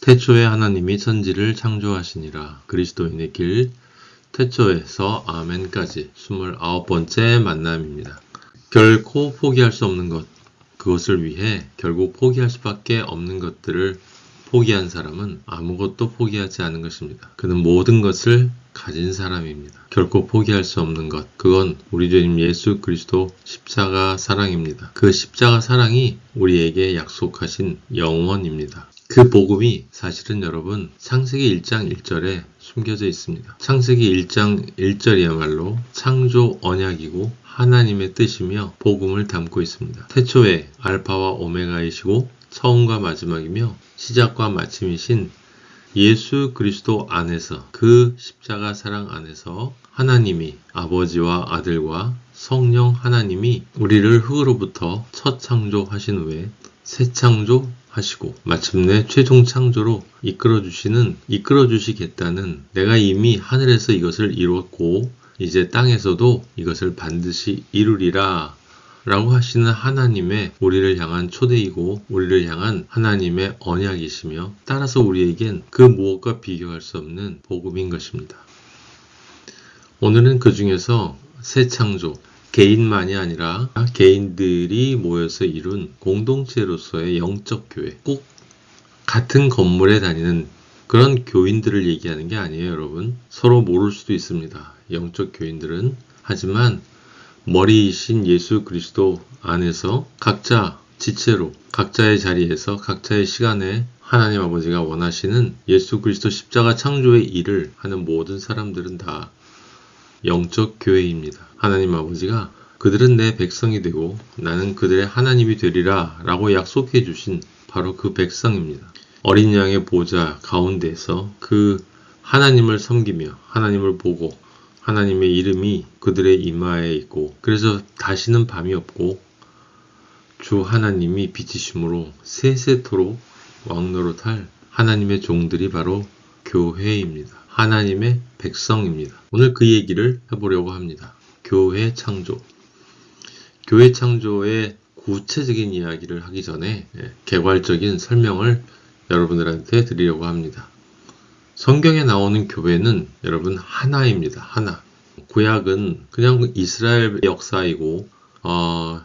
태초에 하나님이 천지를 창조하시니라. 그리스도인의 길 태초에서 아멘까지 29번째 만남입니다. 결코 포기할 수 없는 것, 그것을 위해 결국 포기할 수밖에 없는 것들을 포기한 사람은 아무것도 포기하지 않은 것입니다. 그는 모든 것을 가진 사람입니다. 결코 포기할 수 없는 것, 그건 우리 주님 예수 그리스도 십자가 사랑입니다. 그 십자가 사랑이 우리에게 약속하신 영원입니다. 그 복음이 사실은 여러분 창세기 1장 1절에 숨겨져 있습니다. 창세기 1장 1절이야말로 창조 언약이고 하나님의 뜻이며 복음을 담고 있습니다. 태초에 알파와 오메가이시고 처음과 마지막이며 시작과 마침이신 예수 그리스도 안에서, 그 십자가 사랑 안에서 하나님이 아버지와 아들과 성령 하나님이 우리를 흙으로부터 첫 창조하신 후에 새 창조하시고 마침내 최종 창조로 이끌어 주시겠다는, 내가 이미 하늘에서 이것을 이뤘고 이제 땅에서도 이것을 반드시 이루리라 라고 하시는 하나님의 우리를 향한 초대이고 우리를 향한 하나님의 언약이시며, 따라서 우리에겐 그 무엇과 비교할 수 없는 복음인 것입니다. 오늘은 그 중에서 새 창조, 개인만이 아니라 개인들이 모여서 이룬 공동체로서의 영적 교회, 꼭 같은 건물에 다니는 그런 교인들을 얘기하는 게 아니에요, 여러분. 서로 모를 수도 있습니다, 영적 교인들은. 하지만 머리이신 예수 그리스도 안에서 각자 지체로, 각자의 자리에서, 각자의 시간에 하나님 아버지가 원하시는 예수 그리스도 십자가 창조의 일을 하는 모든 사람들은 다 영적 교회입니다. 하나님 아버지가 그들은 내 백성이 되고 나는 그들의 하나님이 되리라 라고 약속해 주신 바로 그 백성입니다. 어린 양의 보좌 가운데서 그 하나님을 섬기며 하나님을 보고 하나님의 이름이 그들의 이마에 있고, 그래서 다시는 밤이 없고 주 하나님이 빛이심으로 세세토록 왕노릇할 하나님의 종들이 바로 교회입니다. 하나님의 백성입니다. 오늘 그 얘기를 해보려고 합니다. 교회 창조. 교회 창조의 구체적인 이야기를 하기 전에 개괄적인 설명을 여러분들한테 드리려고 합니다. 성경에 나오는 교회는 여러분 하나입니다. 하나. 구약은 그냥 이스라엘 역사이고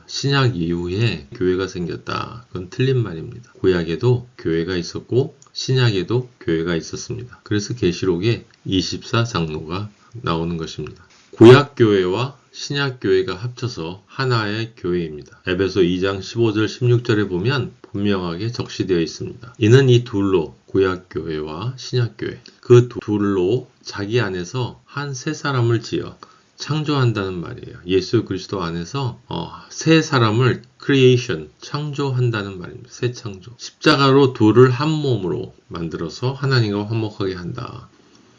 신약 이후에 교회가 생겼다, 그건 틀린 말입니다. 구약에도 교회가 있었고 신약에도 교회가 있었습니다. 그래서 계시록에 24장로가 나오는 것입니다. 구약교회와 신약교회가 합쳐서 하나의 교회입니다. 에베소 2장 15절 16절에 보면 분명하게 적시되어 있습니다. 이는 이 둘로, 구약교회와 신약교회, 그 둘로 자기 안에서 한 새 사람을 지어 창조한다는 말이에요. 예수 그리스도 안에서 새 사람을 creation, 창조한다는 말입니다. 새 창조. 십자가로 둘을 한 몸으로 만들어서 하나님과 화목하게 한다.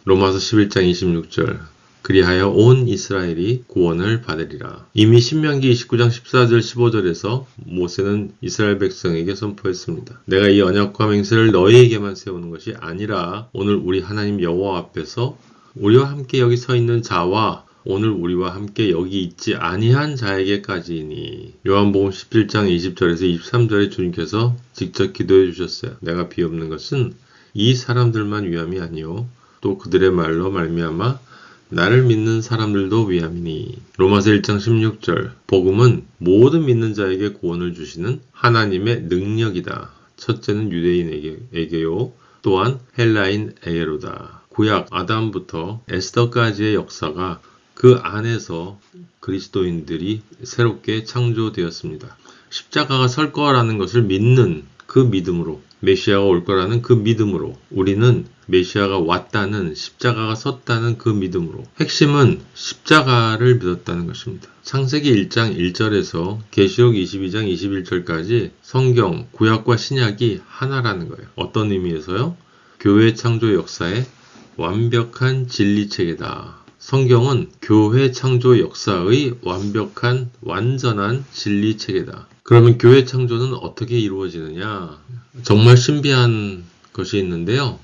로마서 11장 26절. 그리하여 온 이스라엘이 구원을 받으리라. 이미 신명기 29장 14절 15절에서 모세는 이스라엘 백성에게 선포했습니다. 내가 이 언약과 맹세를 너희에게만 세우는 것이 아니라 오늘 우리 하나님 여호와 앞에서 우리와 함께 여기 서 있는 자와 오늘 우리와 함께 여기 있지 아니한 자에게까지니. 요한복음 17장 20절에서 23절에 주님께서 직접 기도해 주셨어요. 내가 비옵는 것은 이 사람들만 위함이 아니요 또 그들의 말로 말미암아 나를 믿는 사람들도 위함이니. 로마서 1장 16절. 복음은 모든 믿는 자에게 구원을 주시는 하나님의 능력이다. 첫째는 유대인에게요, 또한 헬라인에게로다. 구약 아담부터 에스더까지의 역사가 그 안에서 그리스도인들이 새롭게 창조되었습니다. 십자가가 설 거라는 것을 믿는 그 믿음으로, 메시아가 올 거라는 그 믿음으로, 우리는 메시아가 왔다는, 십자가가 섰다는 그 믿음으로, 핵심은 십자가를 믿었다는 것입니다. 창세기 1장 1절에서 계시록 22장 21절까지 성경, 구약과 신약이 하나라는 거예요. 어떤 의미에서요? 교회 창조 역사의 완벽한 진리체계다. 성경은 교회 창조 역사의 완벽한, 완전한 진리체계다. 그러면 교회 창조는 어떻게 이루어지느냐? 정말 신비한 것이 있는데요.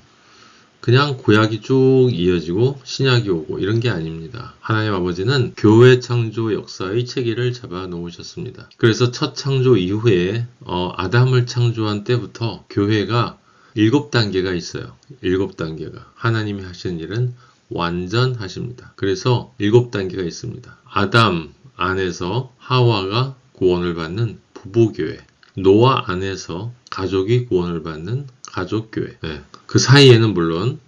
그냥 구약이 쭉 이어지고 신약이 오고 이런 게 아닙니다. 하나님 아버지는 교회 창조 역사의 체계를 잡아 놓으셨습니다. 그래서 첫 창조 이후에 아담을 창조한 때부터 교회가 7단계가 있어요. 7단계가. 하나님이 하시는 일은 완전하십니다. 그래서 7단계가 있습니다. 아담 안에서 하와가 구원을 받는 부부교회, 노아 안에서 가족이 구원을 받는 가족교회. 네. 그 사이에는 물론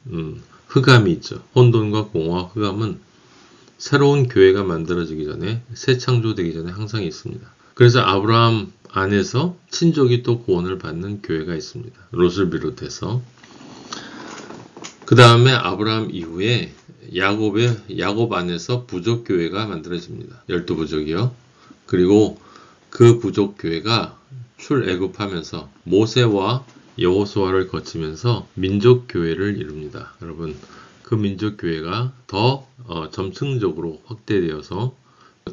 흑암이 있죠. 혼돈과 공허와 흑암은 새로운 교회가 만들어지기 전에, 새 창조되기 전에 항상 있습니다. 그래서 아브라함 안에서 친족이 또 구원을 받는 교회가 있습니다. 롯을 비롯해서. 그 다음에 아브라함 이후에 야곱 안에서 부족교회가 만들어집니다. 12부족이요. 그리고 그 부족교회가 출애굽하면서 모세와 여호수아를 거치면서 민족교회를 이룹니다. 여러분, 그 민족교회가 더 점층적으로 확대되어서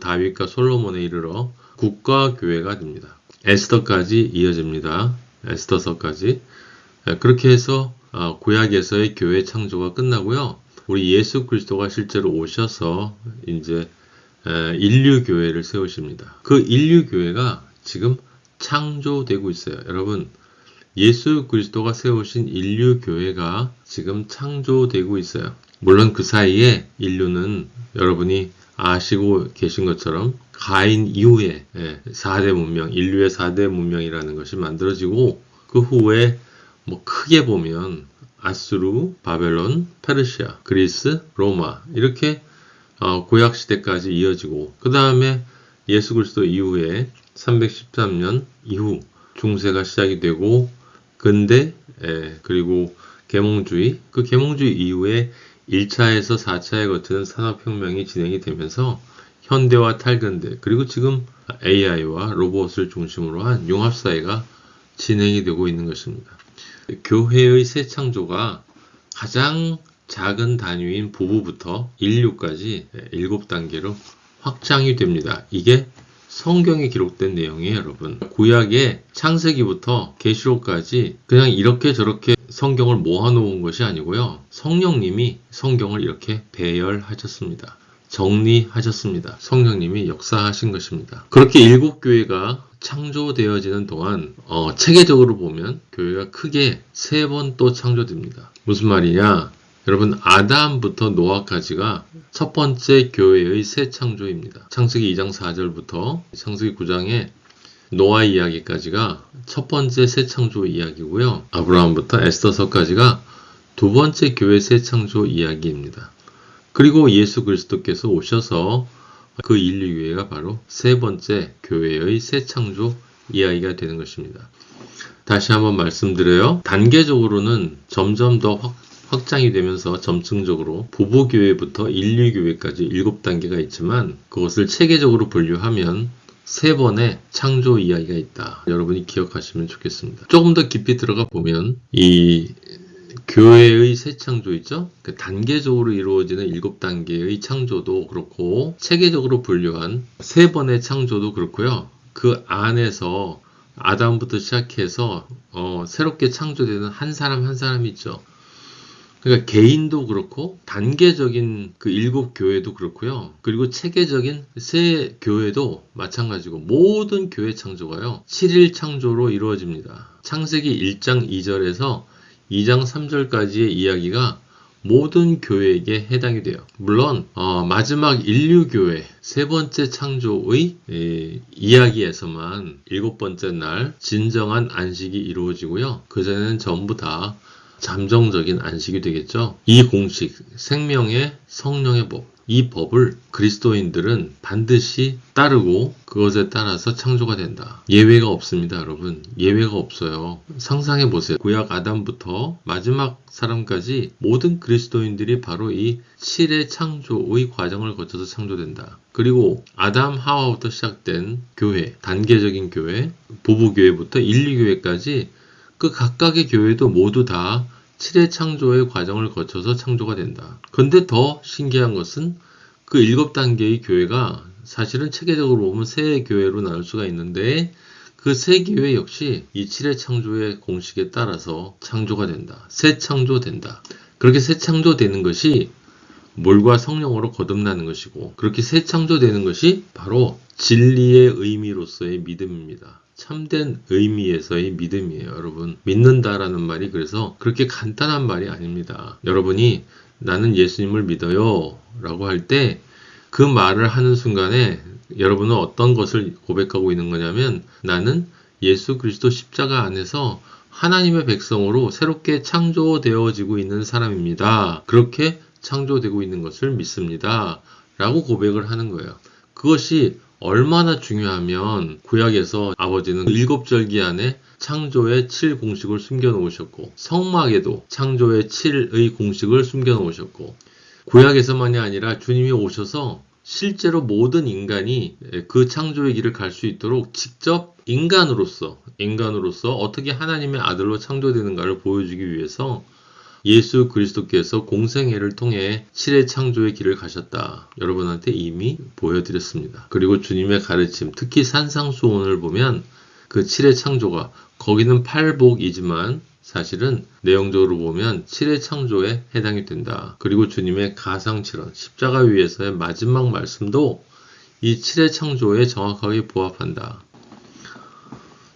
다윗과 솔로몬에 이르러 국가교회가 됩니다. 에스더까지 이어집니다. 에스더서까지. 그렇게 해서 구약에서의 교회 창조가 끝나고요. 우리 예수 그리스도가 실제로 오셔서 이제 인류 교회를 세우십니다. 그 인류 교회가 지금 창조되고 있어요. 여러분, 예수 그리스도가 세우신 인류 교회가 지금 창조되고 있어요. 물론 그 사이에 인류는 여러분이 아시고 계신 것처럼 가인 이후에 4대 문명, 인류의 4대 문명이라는 것이 만들어지고 그 후에 뭐 크게 보면 아수르, 바벨론, 페르시아, 그리스, 로마 이렇게 구약 시대까지 이어지고 그 다음에 예수 그리스도 이후에 313년 이후 중세가 시작이 되고 근대 그리고 계몽주의 그 계몽주의 이후에 1차에서 4차에 거치는 산업혁명이 진행이 되면서 현대와 탈근대 그리고 지금 AI와 로봇을 중심으로 한 융합사회가 진행이 되고 있는 것입니다. 교회의 새 창조가 가장 작은 단위인 부부부터 인류까지 7단계로 확장이 됩니다. 이게 성경에 기록된 내용이에요, 여러분. 구약의 창세기부터 계시록까지 그냥 이렇게 저렇게 성경을 모아놓은 것이 아니고요. 성령님이 성경을 이렇게 배열하셨습니다. 정리하셨습니다. 성령님이 역사하신 것입니다. 그렇게 7교회가 창조되어지는 동안 체계적으로 보면 교회가 크게 3번 또 창조됩니다. 무슨 말이냐? 여러분, 아담부터 노아까지가 첫 번째 교회의 새 창조입니다. 창세기 2장 4절부터 창세기 9장의 노아 이야기까지가 첫 번째 새 창조 이야기고요. 아브라함부터 에스더서까지가 두 번째 교회 새 창조 이야기입니다. 그리고 예수 그리스도께서 오셔서 그 인류교회가 바로 세 번째 교회의 새 창조 이야기가 되는 것입니다. 다시 한번 말씀드려요. 단계적으로는 점점 더 확장이 되면서 점층적으로 부부교회부터 인류교회까지 7단계가 있지만 그것을 체계적으로 분류하면 3번의 창조 이야기가 있다. 여러분이 기억하시면 좋겠습니다. 조금 더 깊이 들어가 보면 이 교회의 새 창조 있죠? 그 단계적으로 이루어지는 7단계의 창조도 그렇고 체계적으로 분류한 3번의 창조도 그렇고요. 그 안에서 아담부터 시작해서 새롭게 창조되는 한 사람 한 사람이 있죠. 그러니까 개인도 그렇고 단계적인 그 7교회도 그렇고요. 그리고 체계적인 새 교회도 마찬가지고 모든 교회 창조가요. 7일 창조로 이루어집니다. 창세기 1장 2절에서 2장 3절까지의 이야기가 모든 교회에게 해당이 돼요. 물론 마지막 인류교회 세 번째 창조의 이야기에서만 7번째 날 진정한 안식이 이루어지고요. 그전에는 전부 다 잠정적인 안식이 되겠죠. 이 공식, 생명의 성령의 법, 이 법을 그리스도인들은 반드시 따르고 그것에 따라서 창조가 된다. 예외가 없습니다, 여러분. 예외가 없어요. 상상해 보세요. 구약 아담부터 마지막 사람까지 모든 그리스도인들이 바로 이 7의 창조의 과정을 거쳐서 창조된다. 그리고 아담 하와부터 시작된 교회, 단계적인 교회, 부부교회부터 인류교회까지 그 각각의 교회도 모두 다 7의 창조의 과정을 거쳐서 창조가 된다. 근데 더 신기한 것은 그 7단계의 교회가 사실은 체계적으로 보면 세 교회로 나눌 수가 있는데 그 세 교회 역시 이 7의 창조의 공식에 따라서 창조가 된다. 새 창조된다. 그렇게 새 창조되는 것이 물과 성령으로 거듭나는 것이고 그렇게 새 창조되는 것이 바로 진리의 의미로서의 믿음입니다. 참된 의미에서의 믿음이에요, 여러분. 믿는다라는 말이 그래서 그렇게 간단한 말이 아닙니다. 여러분이 나는 예수님을 믿어요 라고 할 때 그 말을 하는 순간에 여러분은 어떤 것을 고백하고 있는 거냐면 나는 예수 그리스도 십자가 안에서 하나님의 백성으로 새롭게 창조되어지고 있는 사람입니다. 그렇게 창조되고 있는 것을 믿습니다. 라고 고백을 하는 거예요. 그것이 얼마나 중요하면 구약에서 아버지는 7절기 안에 창조의 7 공식을 숨겨놓으셨고 성막에도 창조의 7의 공식을 숨겨놓으셨고 구약에서만이 아니라 주님이 오셔서 실제로 모든 인간이 그 창조의 길을 갈 수 있도록 직접 인간으로서 어떻게 하나님의 아들로 창조되는가를 보여주기 위해서 예수 그리스도께서 공생애를 통해 7의 창조의 길을 가셨다. 여러분한테 이미 보여드렸습니다. 그리고 주님의 가르침, 특히 산상수훈을 보면 그 7의 창조가 거기는 팔복이지만 사실은 내용적으로 보면 7의 창조에 해당이 된다. 그리고 주님의 가상칠언, 십자가 위에서의 마지막 말씀도 이 7의 창조에 정확하게 부합한다.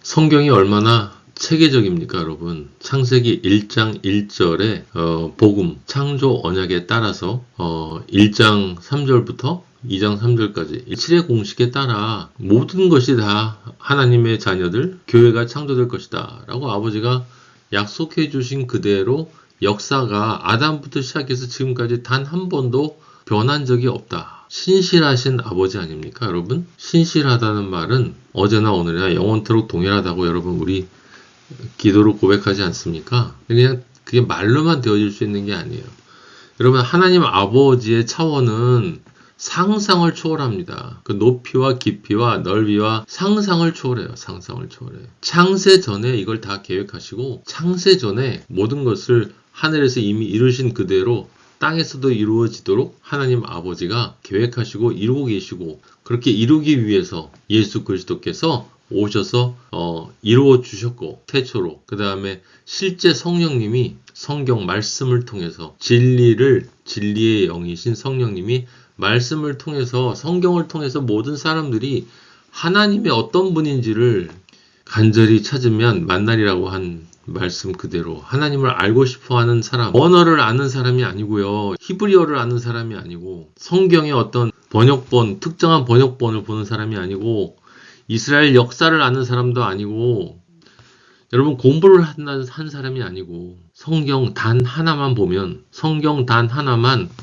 성경이 얼마나 체계적입니까, 여러분? 창세기 1장 1절의 복음, 창조 언약에 따라서 1장 3절부터 2장 3절까지 7의 공식에 따라 모든 것이 다 하나님의 자녀들, 교회가 창조될 것이다 라고 아버지가 약속해 주신 그대로 역사가 아담부터 시작해서 지금까지 단 한 번도 변한 적이 없다. 신실하신 아버지 아닙니까, 여러분? 신실하다는 말은 어제나 오늘이나 영원토록 동일하다고 여러분 우리 기도로 고백하지 않습니까? 그냥 그게 말로만 되어질 수 있는 게 아니에요. 여러분, 하나님 아버지의 차원은 상상을 초월합니다. 그 높이와 깊이와 넓이와 상상을 초월해요. 상상을 초월해요. 창세 전에 이걸 다 계획하시고 창세 전에 모든 것을 하늘에서 이미 이루신 그대로 땅에서도 이루어지도록 하나님 아버지가 계획하시고 이루고 계시고 그렇게 이루기 위해서 예수 그리스도께서 오셔서 이루어 주셨고 태초로 그 다음에 실제 성령님이 성경 말씀을 통해서 진리의 영이신 성령님이 말씀을 통해서 성경을 통해서 모든 사람들이 하나님이 어떤 분인지를 간절히 찾으면 만나리라고 한 말씀 그대로 하나님을 알고 싶어하는 사람, 언어를 아는 사람이 아니고요. 히브리어를 아는 사람이 아니고 성경의 어떤 번역본, 특정한 번역본을 보는 사람이 아니고 이스라엘 역사를 아는 사람도 아니고 여러분 공부를 한 사람이 아니고 성경 단 하나만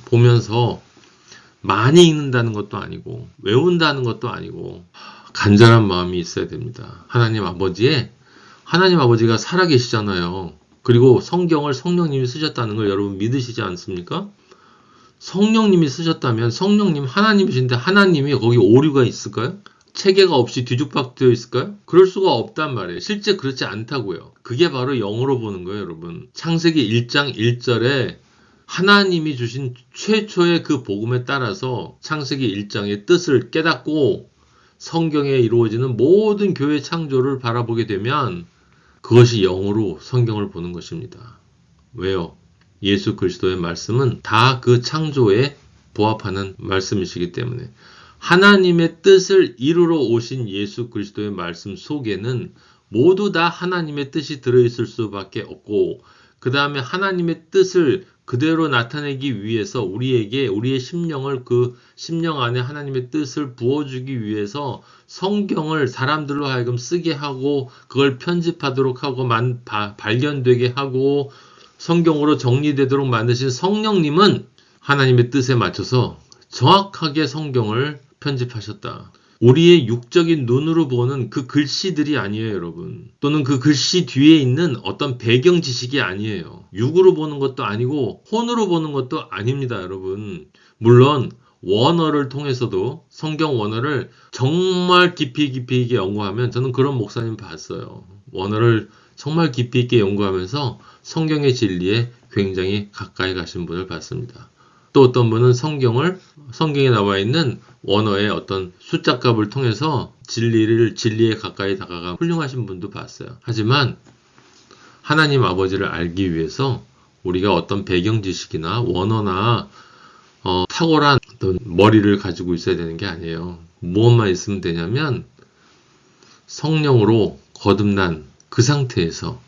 보면서 많이 읽는다는 것도 아니고 외운다는 것도 아니고 간절한 마음이 있어야 됩니다. 하나님 아버지가 살아계시잖아요. 그리고 성경을 성령님이 쓰셨다는 걸 여러분 믿으시지 않습니까? 성령님이 쓰셨다면 성령님 하나님이신데 하나님이 거기 오류가 있을까요? 체계가 없이 뒤죽박죽되어 있을까요? 그럴 수가 없단 말이에요. 실제 그렇지 않다고요. 그게 바로 영어로 보는 거예요, 여러분. 창세기 1장 1절에 하나님이 주신 최초의 그 복음에 따라서 창세기 1장의 뜻을 깨닫고 성경에 이루어지는 모든 교회 창조를 바라보게 되면 그것이 영으로 성경을 보는 것입니다. 왜요? 예수 그리스도의 말씀은 다 그 창조에 부합하는 말씀이시기 때문에 하나님의 뜻을 이루러 오신 예수 그리스도의 말씀 속에는 모두 다 하나님의 뜻이 들어있을 수밖에 없고 그 다음에 하나님의 뜻을 그대로 나타내기 위해서 우리의 심령을 그 심령 안에 하나님의 뜻을 부어주기 위해서 성경을 사람들로 하여금 쓰게 하고 그걸 편집하도록 하고 발견되게 하고 성경으로 정리되도록 만드신 성령님은 하나님의 뜻에 맞춰서 정확하게 성경을 편집하셨다. 우리의 육적인 눈으로 보는 그 글씨들이 아니에요, 여러분. 또는 그 글씨 뒤에 있는 어떤 배경 지식이 아니에요. 육으로 보는 것도 아니고 혼으로 보는 것도 아닙니다, 여러분. 물론 원어를 통해서도 성경 원어를 정말 깊이 있게 연구하면 저는 그런 목사님 봤어요. 원어를 정말 깊이 있게 연구하면서 성경의 진리에 굉장히 가까이 가신 분을 봤습니다. 또 어떤 분은 성경에 나와 있는 원어의 어떤 숫자값을 통해서 진리에 가까이 다가간 훌륭하신 분도 봤어요. 하지만 하나님 아버지를 알기 위해서 우리가 어떤 배경 지식이나 원어나 탁월한 어떤 머리를 가지고 있어야 되는 게 아니에요. 무엇만 있으면 되냐면 성령으로 거듭난 그 상태에서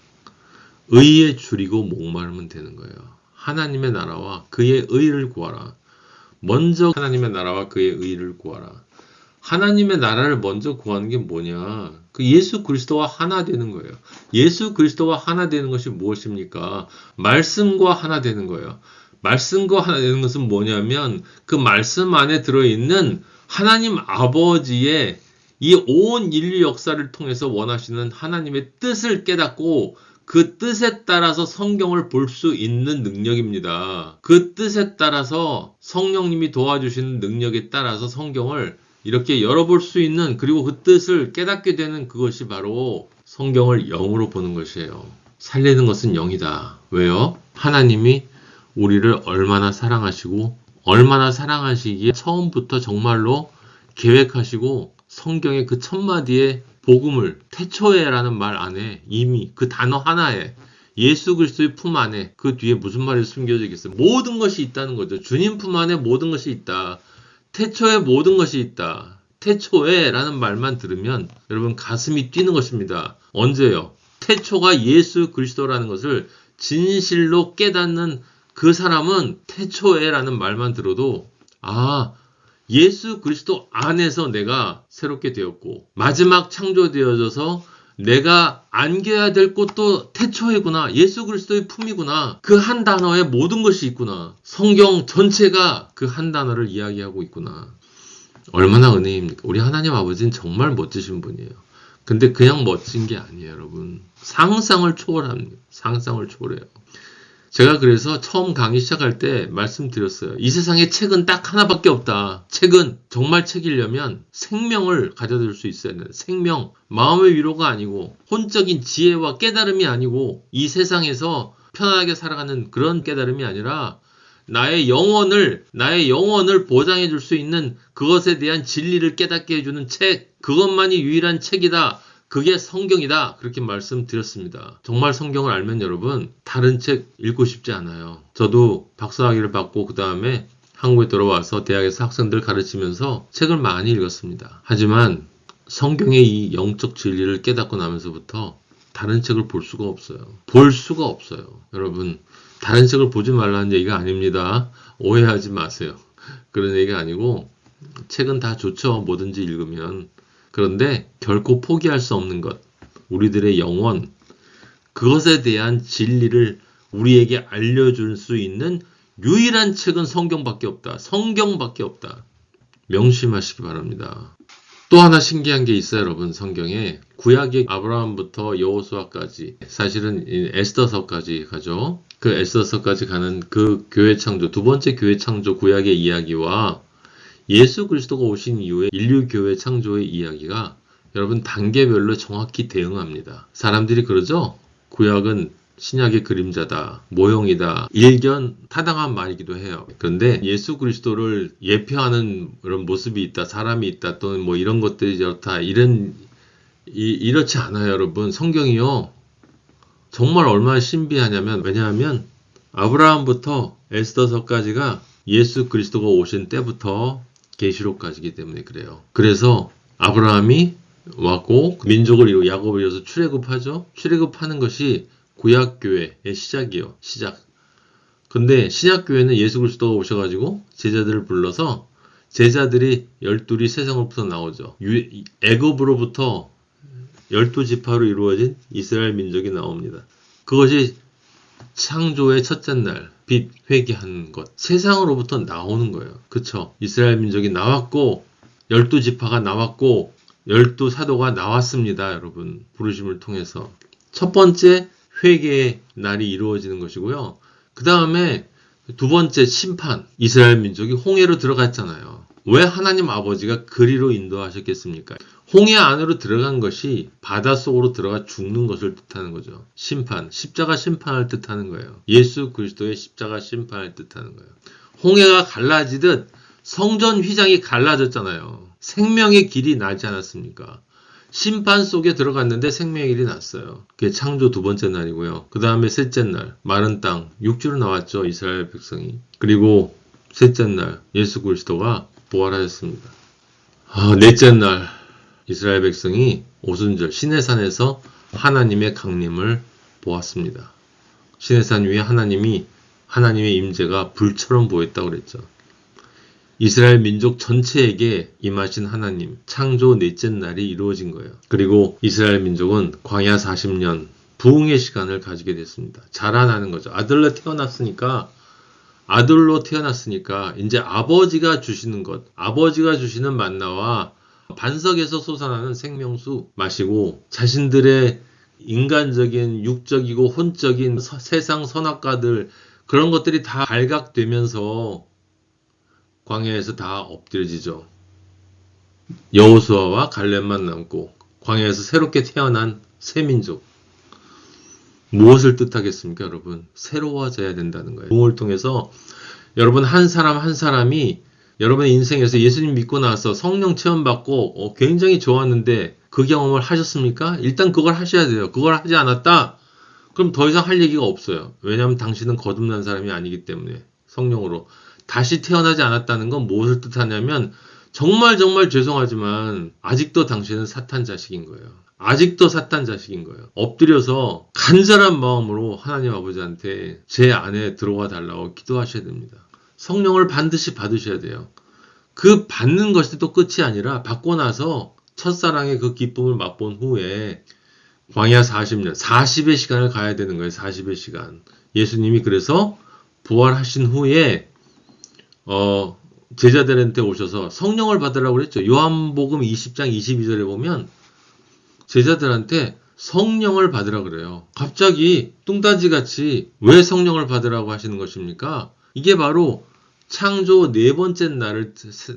의에 줄이고 목마르면 되는 거예요. 하나님의 나라와 그의 의를 구하라. 먼저 하나님의 나라와 그의 의를 구하라. 하나님의 나라를 먼저 구하는 게 뭐냐? 그 예수 그리스도와 하나 되는 거예요. 예수 그리스도와 하나 되는 것이 무엇입니까? 말씀과 하나 되는 거예요. 말씀과 하나 되는 것은 뭐냐면 그 말씀 안에 들어있는 하나님 아버지의 이 온 인류 역사를 통해서 원하시는 하나님의 뜻을 깨닫고 그 뜻에 따라서 성경을 볼 수 있는 능력입니다. 그 뜻에 따라서 성령님이 도와주시는 능력에 따라서 성경을 이렇게 열어볼 수 있는, 그리고 그 뜻을 깨닫게 되는 그것이 바로 성경을 영으로 보는 것이에요. 살리는 것은 영이다. 왜요? 하나님이 우리를 얼마나 사랑하시고 얼마나 사랑하시기에 처음부터 정말로 계획하시고 성경의 그 첫 마디의 복음을 태초에라는 말 안에 이미 그 단어 하나에 예수 그리스도의 품 안에 그 뒤에 무슨 말이 숨겨져 있겠어요? 모든 것이 있다는 거죠. 주님 품 안에 모든 것이 있다. 태초에 모든 것이 있다. 태초에 라는 말만 들으면 여러분 가슴이 뛰는 것입니다. 언제요? 태초가 예수 그리스도라는 것을 진실로 깨닫는 그 사람은 태초에 라는 말만 들어도 예수 그리스도 안에서 내가 새롭게 되었고 마지막 창조되어져서 내가 안겨야 될 것도 태초이구나. 예수 그리스도의 품이구나. 그 한 단어에 모든 것이 있구나. 성경 전체가 그 한 단어를 이야기하고 있구나. 얼마나 은혜입니까? 우리 하나님 아버지는 정말 멋지신 분이에요. 근데 그냥 멋진 게 아니에요, 여러분. 상상을 초월합니다. 상상을 초월해요. 제가 그래서 처음 강의 시작할 때 말씀드렸어요. 이 세상에 책은 딱 하나밖에 없다. 책은 정말 책이려면 생명을 가져들 수 있어야 된다. 생명, 마음의 위로가 아니고 혼적인 지혜와 깨달음이 아니고 이 세상에서 편안하게 살아가는 그런 깨달음이 아니라 나의 영혼을 보장해 줄 수 있는 그것에 대한 진리를 깨닫게 해주는 책, 그것만이 유일한 책이다. 그게 성경이다. 그렇게 말씀드렸습니다. 정말 성경을 알면 여러분 다른 책 읽고 싶지 않아요. 저도 박사학위를 받고 그 다음에 한국에 돌아와서 대학에서 학생들 가르치면서 책을 많이 읽었습니다. 하지만 성경의 이 영적 진리를 깨닫고 나면서부터 다른 책을 볼 수가 없어요. 볼 수가 없어요. 여러분 다른 책을 보지 말라는 얘기가 아닙니다. 오해하지 마세요. 그런 얘기가 아니고 책은 다 좋죠. 뭐든지 읽으면. 그런데 결코 포기할 수 없는 것, 우리들의 영혼, 그것에 대한 진리를 우리에게 알려줄 수 있는 유일한 책은 성경밖에 없다. 성경밖에 없다. 명심하시기 바랍니다. 또 하나 신기한 게 있어요, 여러분. 성경에 구약의 아브라함부터 여호수아까지, 사실은 에스더서까지 가죠. 그 에스더서까지 가는 그 교회 창조, 두 번째 교회 창조 구약의 이야기와 예수 그리스도가 오신 이후에 인류 교회 창조의 이야기가 여러분 단계별로 정확히 대응합니다. 사람들이 그러죠? 구약은 신약의 그림자다, 모형이다, 일견 타당한 말이기도 해요. 그런데 예수 그리스도를 예표하는 그런 모습이 있다, 사람이 있다, 또는 뭐 이런 것들이 좋다, 이렇지 않아요, 여러분. 성경이요. 정말 얼마나 신비하냐면, 왜냐하면 아브라함부터 에스더서까지가 예수 그리스도가 오신 때부터 계시록까지기 때문에 그래요. 그래서 아브라함이 왔고 민족을 이루고 야곱을 이어서 출애굽하죠. 출애굽하는 것이 구약교회의 시작이에요. 시작. 근데 신약교회는 예수 그리스도가 오셔가지고 제자들을 불러서 제자들이 12이 세상으로부터 나오죠. 애굽으로부터 12지파로 이루어진 이스라엘 민족이 나옵니다. 그것이 창조의 첫째 날 빛 회개하는 것, 세상으로부터 나오는 거예요. 그쵸? 이스라엘 민족이 나왔고 12지파가 나왔고 12사도가 나왔습니다. 여러분 부르심을 통해서 첫 번째 회개의 날이 이루어지는 것이고요. 그 다음에 두 번째 심판, 이스라엘 민족이 홍해로 들어갔잖아요. 왜 하나님 아버지가 그리로 인도하셨겠습니까? 홍해 안으로 들어간 것이 바닷속으로 들어가 죽는 것을 뜻하는 거죠. 심판, 십자가 심판을 뜻하는 거예요. 예수 그리스도의 십자가 심판을 뜻하는 거예요. 홍해가 갈라지듯 성전 휘장이 갈라졌잖아요. 생명의 길이 나지 않았습니까? 심판 속에 들어갔는데 생명의 길이 났어요. 그게 창조 두 번째 날이고요. 그 다음에 셋째 날, 마른 땅, 육지로 나왔죠. 이스라엘 백성이. 그리고 셋째 날, 예수 그리스도가 부활하셨습니다. 넷째 날, 이스라엘 백성이 오순절 시내산에서 하나님의 강림을 보았습니다. 시내산 위에 하나님의 임재가 불처럼 보였다고 그랬죠. 이스라엘 민족 전체에게 임하신 하나님, 창조 넷째 날이 이루어진 거예요. 그리고 이스라엘 민족은 광야 40년 부흥의 시간을 가지게 됐습니다. 자라나는 거죠. 아들로 태어났으니까 이제 아버지가 주시는 것, 아버지가 주시는 만나와 반석에서 솟아나는 생명수 마시고 자신들의 인간적인 육적이고 혼적인 세상 선악과들 그런 것들이 다 발각되면서 광야에서 다 엎드려지죠. 여호수아와 갈렙만 남고 광야에서 새롭게 태어난 새 민족. 무엇을 뜻하겠습니까, 여러분? 새로워져야 된다는 거예요. 부흥을 통해서 여러분 한 사람 한 사람이 여러분의 인생에서 예수님 믿고 나서 성령 체험받고 굉장히 좋았는데 그 경험을 하셨습니까? 일단 그걸 하셔야 돼요. 그걸 하지 않았다? 그럼 더 이상 할 얘기가 없어요. 왜냐하면 당신은 거듭난 사람이 아니기 때문에 성령으로. 다시 태어나지 않았다는 건 무엇을 뜻하냐면 정말 죄송하지만 아직도 당신은 사탄 자식인 거예요. 아직도 사탄 자식인 거예요. 엎드려서 간절한 마음으로 하나님 아버지한테 제 안에 들어와 달라고 기도하셔야 됩니다. 성령을 반드시 받으셔야 돼요. 그 받는 것이 또 끝이 아니라 받고 나서 첫사랑의 그 기쁨을 맛본 후에 광야 40년, 40의 시간을 가야 되는 거예요. 40의 시간. 예수님이 그래서 부활하신 후에 제자들한테 오셔서 성령을 받으라고 그랬죠. 요한복음 20장 22절에 보면 제자들한테 성령을 받으라 그래요. 갑자기 뚱딴지같이 왜 성령을 받으라고 하시는 것입니까? 이게 바로 창조 네 번째 날을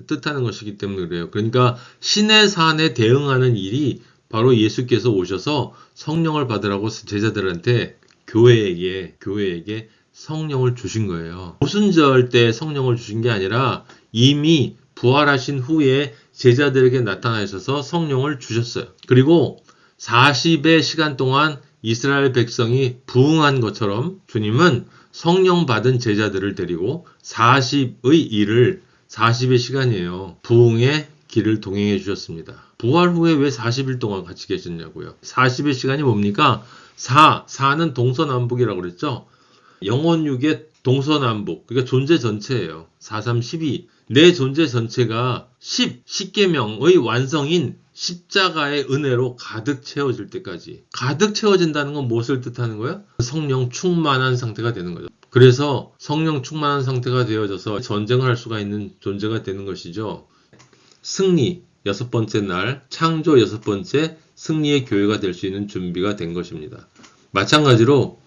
뜻하는 것이기 때문에 그래요. 그러니까 신의 산에 대응하는 일이 바로 예수께서 오셔서 성령을 받으라고 제자들한테 교회에게 성령을 주신 거예요. 오순절 때 성령을 주신 게 아니라 이미 부활하신 후에 제자들에게 나타나셔서 성령을 주셨어요. 그리고 40의 시간 동안 이스라엘 백성이 부흥한 것처럼 주님은 성령 받은 제자들을 데리고 40의 일을 40의 시간이에요. 부흥의 길을 동행해 주셨습니다. 부활 후에 왜 40일 동안 같이 계셨냐고요. 40의 시간이 뭡니까? 4는 동서남북이라고 그랬죠. 영혼육의 동서남북, 그러니까 존재 전체예요. 4, 3, 12. 내 존재 전체가 10계명의 완성인 십자가의 은혜로 가득 채워질 때까지. 가득 채워진다는 건 무엇을 뜻하는 거예요? 성령 충만한 상태가 되는 거죠. 그래서 성령 충만한 상태가 되어져서 전쟁을 할 수가 있는 존재가 되는 것이죠. 승리, 6번째 날, 창조 6번째 승리의 교회가 될 수 있는 준비가 된 것입니다. 마찬가지로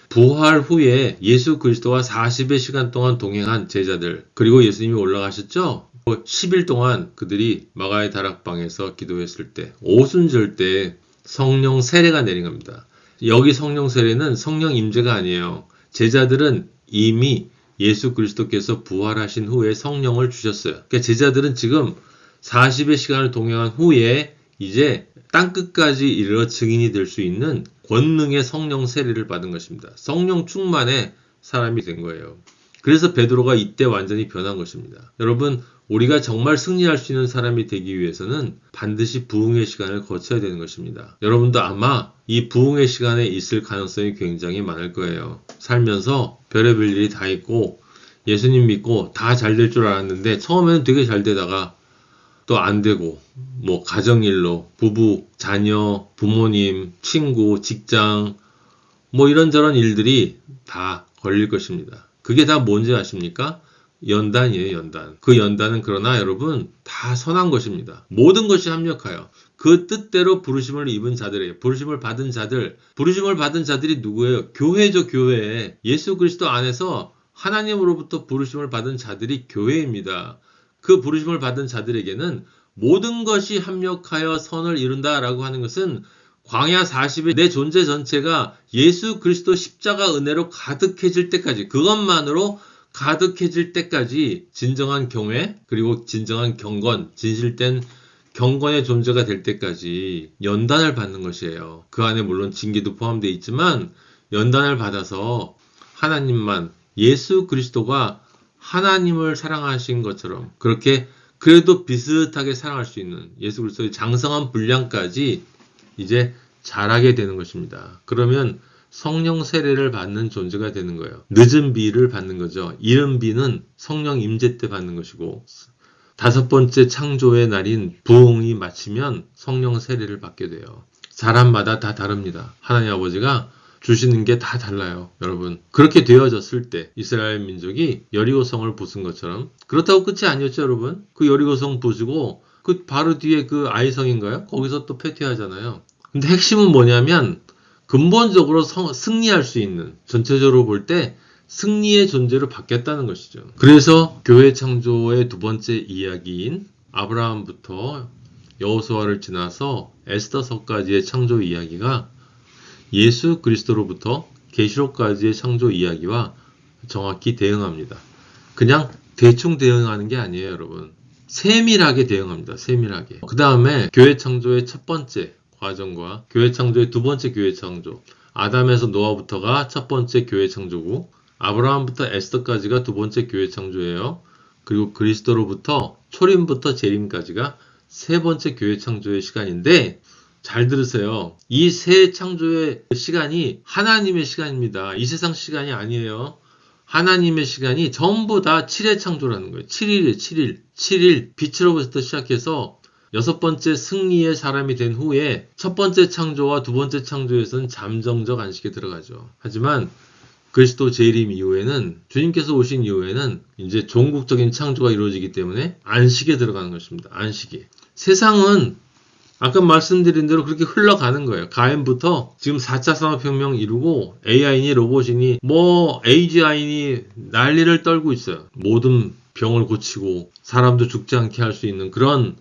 부활 후에 예수 그리스도와 40의 시간 동안 동행한 제자들, 그리고 예수님이 올라가셨죠? 10일 동안 그들이 마가의 다락방에서 기도했을 때, 오순절 때 성령 세례가 내린 겁니다. 여기 성령 세례는 성령 임재가 아니에요. 제자들은 이미 예수 그리스도께서 부활하신 후에 성령을 주셨어요. 그러니까 제자들은 지금 40의 시간을 동행한 후에 이제 땅끝까지 이르러 증인이 될 수 있는 권능의 성령 세례를 받은 것입니다. 성령 충만의 사람이 된 거예요. 그래서 베드로가 이때 완전히 변한 것입니다. 여러분, 우리가 정말 승리할 수 있는 사람이 되기 위해서는 반드시 부흥의 시간을 거쳐야 되는 것입니다. 여러분도 아마 이 부흥의 시간에 있을 가능성이 굉장히 많을 거예요. 살면서 별의별 일이 다 있고 예수님 믿고 다 잘 될 줄 알았는데 처음에는 되게 잘 되다가 또 안 되고, 뭐 가정일로, 부부, 자녀, 부모님, 친구, 직장, 뭐 이런저런 일들이 다 걸릴 것입니다. 그게 다 뭔지 아십니까? 연단이에요, 연단. 그 연단은 그러나 여러분 다 선한 것입니다. 모든 것이 합력하여 그 뜻대로 부르심을 입은 자들이에요. 부르심을 받은 자들이 누구예요? 교회죠, 교회. 예수 그리스도 안에서 하나님으로부터 부르심을 받은 자들이 교회입니다. 그 부르심을 받은 자들에게는 모든 것이 합력하여 선을 이룬다라고 하는 것은 광야 40의 내 존재 전체가 예수 그리스도 십자가 은혜로 가득해질 때까지, 그것만으로 가득해질 때까지 진정한 경외, 그리고 진정한 경건, 진실된 경건의 존재가 될 때까지 연단을 받는 것이에요. 그 안에 물론 징계도 포함되어 있지만 연단을 받아서 하나님만, 예수 그리스도가 하나님을 사랑하신 것처럼 그렇게 그래도 비슷하게 살아갈 수 있는 예수 그리스도의 장성한 분량까지 이제 자라게 되는 것입니다. 그러면 성령 세례를 받는 존재가 되는 거예요. 늦은 비를 받는 거죠. 이른 비는 성령 임재 때 받는 것이고, 다섯 번째 창조의 날인 부흥이 마치면 성령 세례를 받게 돼요. 사람마다 다 다릅니다. 하나님 아버지가 주시는 게 다 달라요. 여러분, 그렇게 되어졌을 때 이스라엘 민족이 여리고성을 부순 것처럼, 그렇다고 끝이 아니었죠. 여러분, 그 여리고성 부수고 그 바로 뒤에 그 아이성인가요? 거기서 또 패퇴하잖아요. 근데 핵심은 뭐냐면 근본적으로 승리할 수 있는, 전체적으로 볼 때 승리의 존재로 바뀌었다는 것이죠. 그래서 교회 창조의 두 번째 이야기인 아브라함부터 여호수아를 지나서 에스더서까지의 창조 이야기가 예수 그리스도로부터 계시록까지의 창조 이야기와 정확히 대응합니다. 그냥 대충 대응하는 게 아니에요, 여러분. 세밀하게 대응합니다. 세밀하게. 그 다음에 교회 창조의 첫 번째 과정과 교회 창조의 두 번째 교회 창조, 아담에서 노아부터가 첫 번째 교회 창조고, 아브라함부터 에스더까지가 두 번째 교회 창조예요. 그리고 그리스도로부터 초림부터 재림까지가 세 번째 교회 창조의 시간인데, 잘 들으세요. 이 세 창조의 시간이 하나님의 시간입니다. 이 세상 시간이 아니에요. 하나님의 시간이 전부 다 7회 창조라는 거예요. 7일이에요. 7일. 7일 빛으로부터 시작해서 여섯 번째 승리의 사람이 된 후에 첫 번째 창조와 두 번째 창조에서는 잠정적 안식에 들어가죠. 하지만 그리스도 재림 이후에는, 주님께서 오신 이후에는 이제 종국적인 창조가 이루어지기 때문에 안식에 들어가는 것입니다. 안식에. 세상은 아까 말씀드린 대로 그렇게 흘러가는 거예요. 가엔부터 지금 4차 산업혁명 이루고 AI니 로봇이니 AGI니 난리를 떨고 있어요. 모든 병을 고치고 사람도 죽지 않게 할 수 있는 그런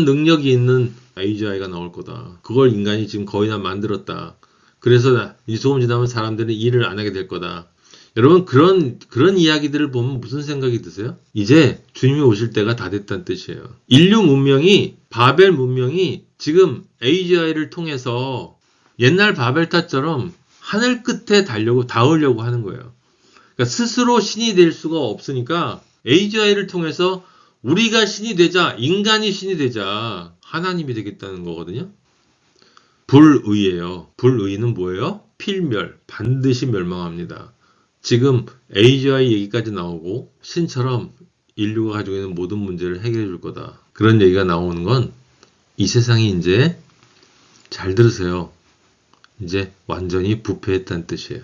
능력이 있는 AGI가 나올 거다. 그걸 인간이 지금 거의 다 만들었다. 그래서 이 조금 지나면 사람들은 일을 안 하게 될 거다. 여러분, 그런 이야기들을 보면 무슨 생각이 드세요? 이제 주님이 오실 때가 다 됐다는 뜻이에요. 인류 문명이, 바벨 문명이 지금 AGI를 통해서 옛날 바벨탑처럼 하늘 끝에 닿으려고 하는 거예요. 그러니까 스스로 신이 될 수가 없으니까 AGI를 통해서 우리가 신이 되자, 인간이 신이 되자, 하나님이 되겠다는 거거든요. 불의예요. 불의는 뭐예요? 필멸, 반드시 멸망합니다. 지금 AGI 얘기까지 나오고 신처럼 인류가 가지고 있는 모든 문제를 해결해 줄 거다. 그런 얘기가 나오는 건 이 세상이 이제, 잘 들으세요, 이제 완전히 부패했다는 뜻이에요.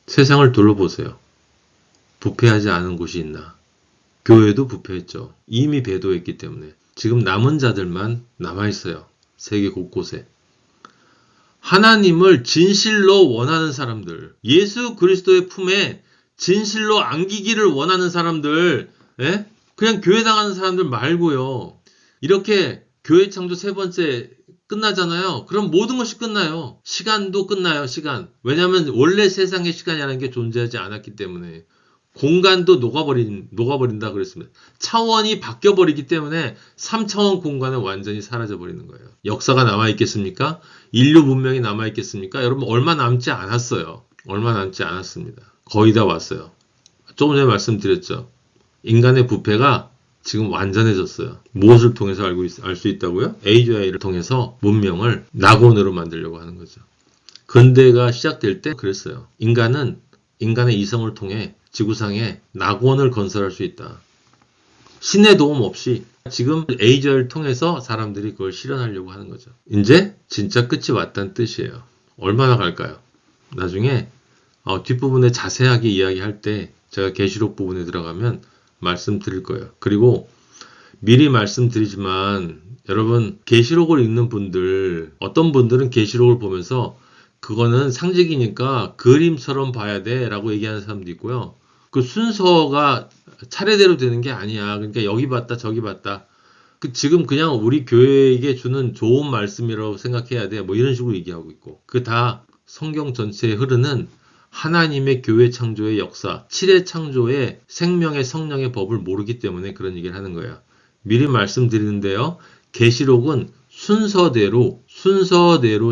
세상을 둘러보세요. 부패하지 않은 곳이 있나? 교회도 부패했죠. 이미 배도했기 때문에. 지금 남은 자들만 남아있어요. 세계 곳곳에. 하나님을 진실로 원하는 사람들, 예수 그리스도의 품에 진실로 안기기를 원하는 사람들, 그냥 교회 나가는 사람들 말고요. 이렇게 교회 창조 세 번째 끝나잖아요. 그럼 모든 것이 끝나요. 시간도 끝나요. 시간. 왜냐하면 원래 세상의 시간이라는 게 존재하지 않았기 때문에. 공간도 녹아버린다 그랬습니다. 차원이 바뀌어버리기 때문에 3차원 공간은 완전히 사라져버리는 거예요. 역사가 남아있겠습니까? 인류 문명이 남아있겠습니까? 여러분, 얼마 남지 않았어요. 얼마 남지 않았습니다. 거의 다 왔어요. 조금 전에 말씀드렸죠. 인간의 부패가 지금 완전해졌어요. 무엇을 통해서 알 수 있다고요? AGI를 통해서 문명을 낙원으로 만들려고 하는 거죠. 근대가 시작될 때 그랬어요. 인간은 인간의 이성을 통해 지구상에 낙원을 건설할 수 있다. 신의 도움 없이 지금 AGI를 통해서 사람들이 그걸 실현하려고 하는 거죠. 이제 진짜 끝이 왔다는 뜻이에요. 얼마나 갈까요? 나중에 뒷부분에 자세하게 이야기할 때 제가 계시록 부분에 들어가면 말씀드릴 거예요. 그리고 미리 말씀드리지만 여러분, 계시록을 읽는 분들, 어떤 분들은 계시록을 보면서 그거는 상징이니까 그림처럼 봐야 돼 라고 얘기하는 사람도 있고요. 그 순서가 차례대로 되는 게 아니야. 그러니까 여기 봤다 저기 봤다. 지금 그냥 우리 교회에게 주는 좋은 말씀이라고 생각해야 돼. 뭐 이런 식으로 얘기하고 있고. 그 다 성경 전체에 흐르는 하나님의 교회 창조의 역사, 7회 창조의 생명의 성령의 법을 모르기 때문에 그런 얘기를 하는 거예요. 미리 말씀드리는데요. 계시록은 순서대로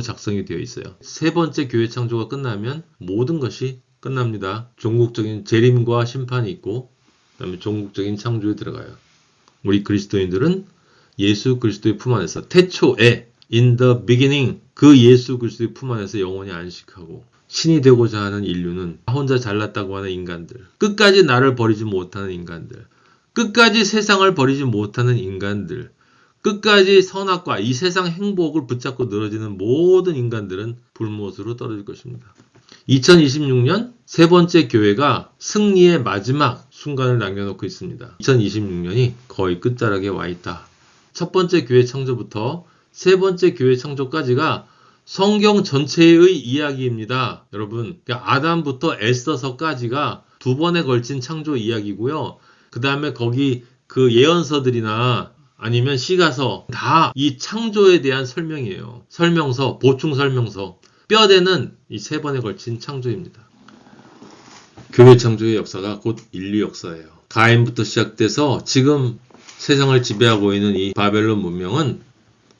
작성이 되어 있어요. 세 번째 교회 창조가 끝나면 모든 것이 끝납니다. 종국적인 재림과 심판이 있고, 그다음에 종국적인 창조에 들어가요. 우리 그리스도인들은 예수 그리스도의 품 안에서 태초에 in the beginning 그 예수 그리스도의 품 안에서 영원히 안식하고 신이 되고자 하는 인류는 혼자 잘났다고 하는 인간들, 끝까지 나를 버리지 못하는 인간들, 끝까지 세상을 버리지 못하는 인간들, 끝까지 선악과 이 세상 행복을 붙잡고 늘어지는 모든 인간들은 불못으로 떨어질 것입니다. 2026년 세 번째 교회가 승리의 마지막 순간을 남겨놓고 있습니다. 2026년이 거의 끝자락에 와 있다. 첫 번째 교회 창조부터 세 번째 교회 창조까지가 성경 전체의 이야기입니다. 여러분, 아담부터 에스더서까지가 두 번에 걸친 창조 이야기고요. 그 다음에 거기 그 예언서들이나 아니면 시가서 다 이 창조에 대한 설명이에요. 설명서, 보충 설명서. 뼈대는 이 세 번에 걸친 창조입니다. 교회 창조의 역사가 곧 인류 역사예요. 가인부터 시작돼서 지금 세상을 지배하고 있는 이 바벨론 문명은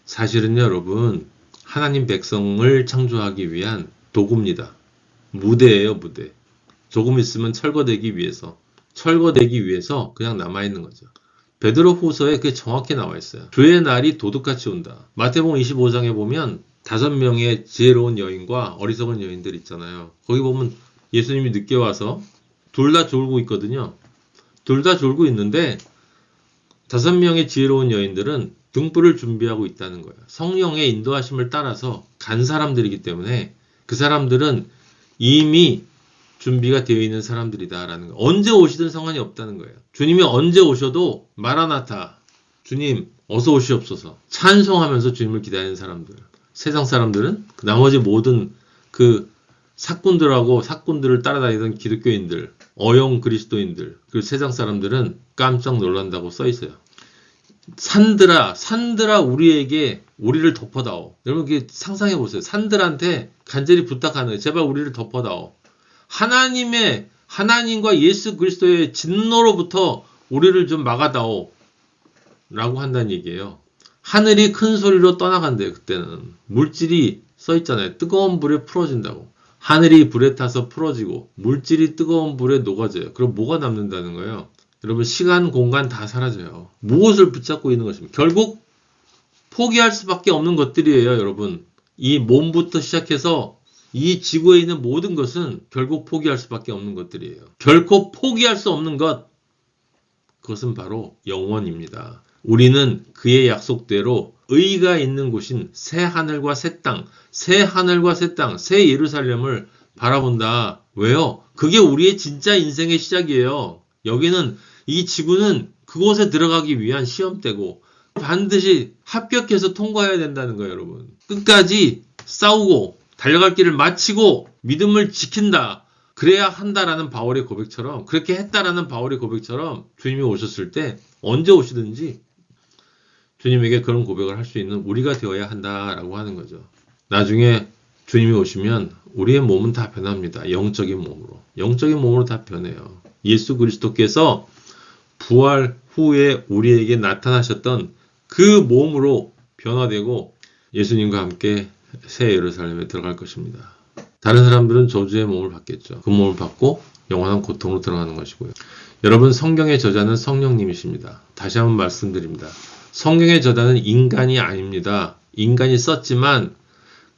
사실은요, 여러분, 하나님 백성을 창조하기 위한 도구입니다. 무대예요, 무대. 조금 있으면 철거되기 위해서 그냥 남아있는 거죠. 베드로 후서에 그게 정확히 나와 있어요. 주의 날이 도둑같이 온다. 마태복음 25장에 보면 5명의 지혜로운 여인과 어리석은 여인들 있잖아요. 거기 보면 예수님이 늦게 와서 둘 다 졸고 있거든요. 둘 다 졸고 있는데 5명의 지혜로운 여인들은 등불을 준비하고 있다는 거예요. 성령의 인도하심을 따라서 간 사람들이기 때문에 그 사람들은 이미 준비가 되어 있는 사람들이다라는 거예요. 언제 오시든 상관이 없다는 거예요. 주님이 언제 오셔도 마라나타, 주님 어서 오시옵소서 찬송하면서 주님을 기다리는 사람들. 세상 사람들은 나머지 모든 그 사꾼들을 따라다니던 기독교인들, 어용 그리스도인들, 그리고 세상 사람들은 깜짝 놀란다고 써 있어요. 산들아 우리를 덮어다오. 여러분 이렇게 상상해 보세요. 산들한테 간절히 부탁하는 거예요. 제발 우리를 덮어다오. 하나님과 예수 그리스도의 진노로부터 우리를 좀 막아다오. 라고 한다는 얘기예요. 하늘이 큰 소리로 떠나간대요. 그때는 물질이 써 있잖아요. 뜨거운 불에 풀어진다고. 하늘이 불에 타서 풀어지고 물질이 뜨거운 불에 녹아져요. 그럼 뭐가 남는다는 거예요? 여러분 시간, 공간 다 사라져요. 무엇을 붙잡고 있는 것입니까? 결국 포기할 수밖에 없는 것들이에요. 여러분. 이 몸부터 시작해서 이 지구에 있는 모든 것은 결국 포기할 수밖에 없는 것들이에요. 결코 포기할 수 없는 것. 그것은 바로 영원입니다. 우리는 그의 약속대로 의가 있는 곳인 새 하늘과 새 땅, 새 예루살렘을 바라본다. 왜요? 그게 우리의 진짜 인생의 시작이에요. 여기는 이 지구는 그곳에 들어가기 위한 시험대고 반드시 합격해서 통과해야 된다는 거예요, 여러분. 끝까지 싸우고 달려갈 길을 마치고 믿음을 지킨다. 그래야 한다라는 바울의 고백처럼, 그렇게 했다라는 바울의 고백처럼 주님이 오셨을 때 언제 오시든지 주님에게 그런 고백을 할 수 있는 우리가 되어야 한다라고 하는 거죠. 나중에 주님이 오시면 우리의 몸은 다 변합니다. 영적인 몸으로 다 변해요. 예수 그리스도께서 부활 후에 우리에게 나타나셨던 그 몸으로 변화되고 예수님과 함께 새 예루살렘에 들어갈 것입니다. 다른 사람들은 저주의 몸을 받겠죠. 그 몸을 받고 영원한 고통으로 들어가는 것이고요. 여러분, 성경의 저자는 성령님이십니다. 다시 한번 말씀드립니다. 성경의 저자는 인간이 아닙니다. 인간이 썼지만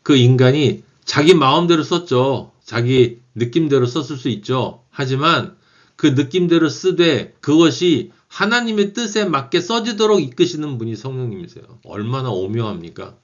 그 인간이 자기 마음대로 썼죠. 자기 느낌대로 썼을 수 있죠. 하지만 그 느낌대로 쓰되 그것이 하나님의 뜻에 맞게 써지도록 이끄시는 분이 성령님이세요. 얼마나 오묘합니까?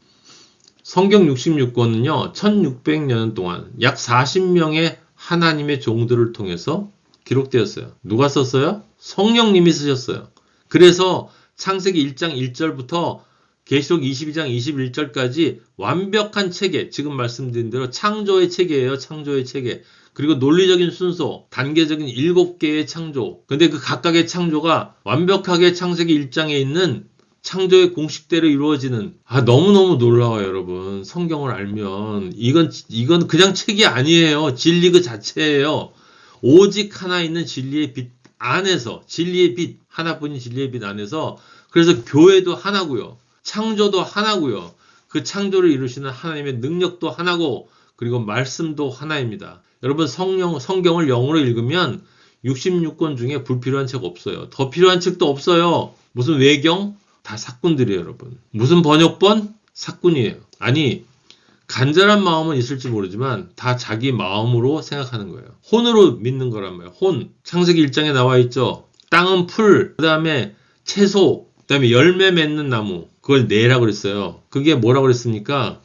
성경 66권은요, 1600년 동안 약 40명의 하나님의 종들을 통해서 기록되었어요. 누가 썼어요? 성령님이 쓰셨어요. 그래서 창세기 1장 1절부터 계시록 22장 21절까지 완벽한 체계, 지금 말씀드린 대로 창조의 체계예요. 창조의 체계. 그리고 논리적인 순서, 단계적인 7개의 창조. 근데 그 각각의 창조가 완벽하게 창세기 1장에 있는 창조의 공식대로 이루어지는, 너무너무 놀라워요, 여러분. 성경을 알면. 이건 그냥 책이 아니에요. 진리 그 자체예요. 오직 하나 있는 진리의 빛 안에서, 진리의 빛, 하나뿐인 진리의 빛 안에서, 그래서 교회도 하나고요. 창조도 하나고요. 그 창조를 이루시는 하나님의 능력도 하나고, 그리고 말씀도 하나입니다. 여러분, 성경을 영어로 읽으면 66권 중에 불필요한 책 없어요. 더 필요한 책도 없어요. 무슨 외경? 다 사꾼들이에요, 여러분. 무슨 번역본? 사꾼이에요. 아니, 간절한 마음은 있을지 모르지만 다 자기 마음으로 생각하는 거예요. 혼으로 믿는 거란 말이에요. 혼. 창세기 1장에 나와 있죠. 땅은 풀, 그 다음에 채소, 그 다음에 열매 맺는 나무. 그걸 내라고 그랬어요. 그게 뭐라고 그랬습니까?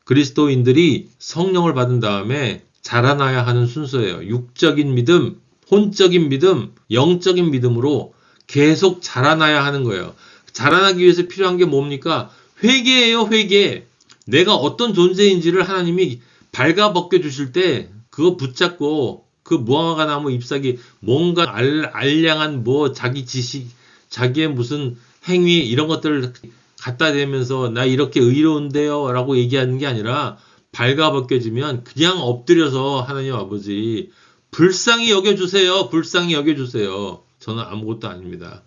그리스도인들이 성령을 받은 다음에 자라나야 하는 순서예요. 육적인 믿음, 혼적인 믿음, 영적인 믿음으로 계속 자라나야 하는 거예요. 자라나기 위해서 필요한 게 뭡니까? 회개예요, 회개. 내가 어떤 존재인지를 하나님이 발가벗겨 주실 때 그거 붙잡고 그 무화과 나무 잎사귀 뭔가 알량한 뭐 자기 지식, 자기의 무슨 행위 이런 것들을 갖다 대면서 나 이렇게 의로운데요 라고 얘기하는 게 아니라 발가벗겨지면 그냥 엎드려서 하나님 아버지 불쌍히 여겨주세요. 불쌍히 여겨주세요. 저는 아무것도 아닙니다.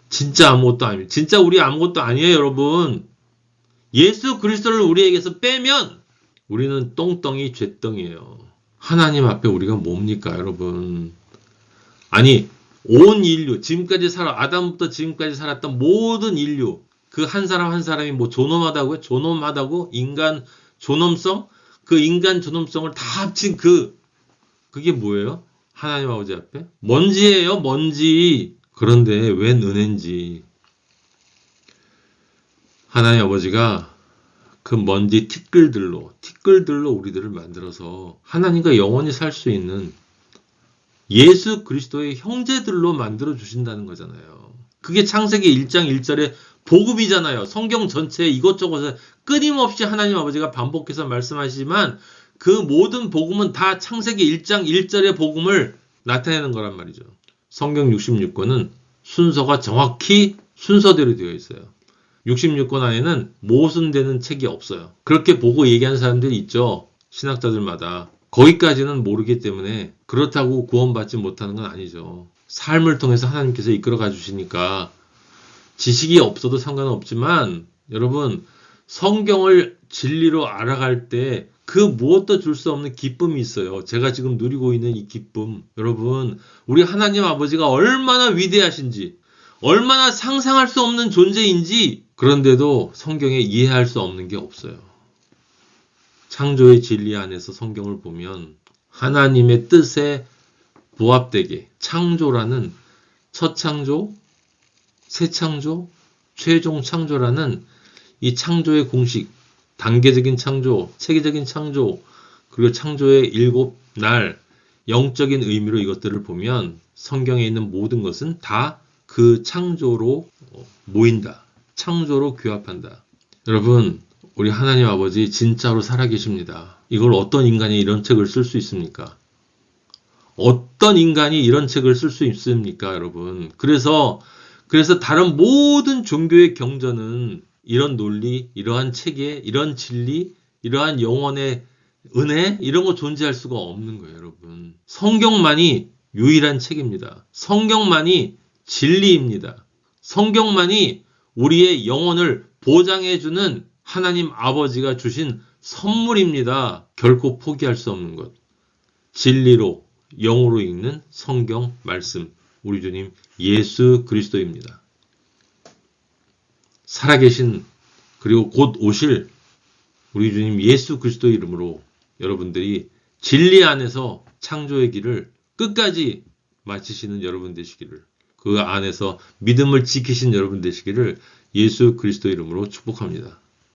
진짜 아무것도 아닙니다. 진짜 우리 아무것도 아니에요, 여러분. 예수 그리스도를 우리에게서 빼면 우리는 똥덩이 잿덩이에요. 하나님 앞에 우리가 뭡니까, 여러분? 아니, 온 인류, 지금까지 아담부터 지금까지 살았던 모든 인류, 그 한 사람 한 사람이 뭐 존엄하다고요? 존엄하다고? 인간 존엄성? 그 인간 존엄성을 다 합친 그게 뭐예요? 하나님 아버지 앞에? 먼지예요, 먼지. 그런데 웬 은혜인지. 하나님 아버지가 그 먼지 티끌들로 우리들을 만들어서 하나님과 영원히 살 수 있는 예수 그리스도의 형제들로 만들어 주신다는 거잖아요. 그게 창세기 1장 1절의 복음이잖아요. 성경 전체에 이것저것을 끊임없이 하나님 아버지가 반복해서 말씀하시지만 그 모든 복음은 다 창세기 1장 1절의 복음을 나타내는 거란 말이죠. 성경 66권은 순서가 정확히 순서대로 되어 있어요. 66권 안에는 모순되는 책이 없어요. 그렇게 보고 얘기하는 사람들이 있죠. 신학자들마다. 거기까지는 모르기 때문에 그렇다고 구원받지 못하는 건 아니죠. 삶을 통해서 하나님께서 이끌어가 주시니까 지식이 없어도 상관은 없지만 여러분 성경을 진리로 알아갈 때 그 무엇도 줄 수 없는 기쁨이 있어요. 제가 지금 누리고 있는 이 기쁨. 여러분 우리 하나님 아버지가 얼마나 위대하신지 얼마나 상상할 수 없는 존재인지 그런데도 성경에 이해할 수 없는 게 없어요. 창조의 진리 안에서 성경을 보면 하나님의 뜻에 부합되게 창조라는 첫 창조, 새 창조, 최종 창조라는 이 창조의 공식, 단계적인 창조, 체계적인 창조, 그리고 창조의 7날, 영적인 의미로 이것들을 보면 성경에 있는 모든 것은 다 그 창조로 모인다. 창조로 규합한다. 여러분, 우리 하나님 아버지 진짜로 살아계십니다. 이걸 어떤 인간이 이런 책을 쓸 수 있습니까? 어떤 인간이 이런 책을 쓸 수 있습니까, 여러분? 그래서 다른 모든 종교의 경전은 이런 논리, 이러한 체계, 이런 진리, 이러한 영혼의 은혜, 이런 거 존재할 수가 없는 거예요, 여러분. 성경만이 유일한 책입니다. 성경만이 진리입니다. 성경만이 우리의 영혼을 보장해주는 하나님 아버지가 주신 선물입니다. 결코 포기할 수 없는 것. 진리로, 영으로 읽는 성경 말씀. 우리 주님 예수 그리스도입니다. 살아계신 그리고 곧 오실 우리 주님 예수 그리스도 이름으로 여러분들이 진리 안에서 창조의 길을 끝까지 마치시는 여러분 되시기를 그 안에서 믿음을 지키신 여러분 되시기를 예수 그리스도 이름으로 축복합니다.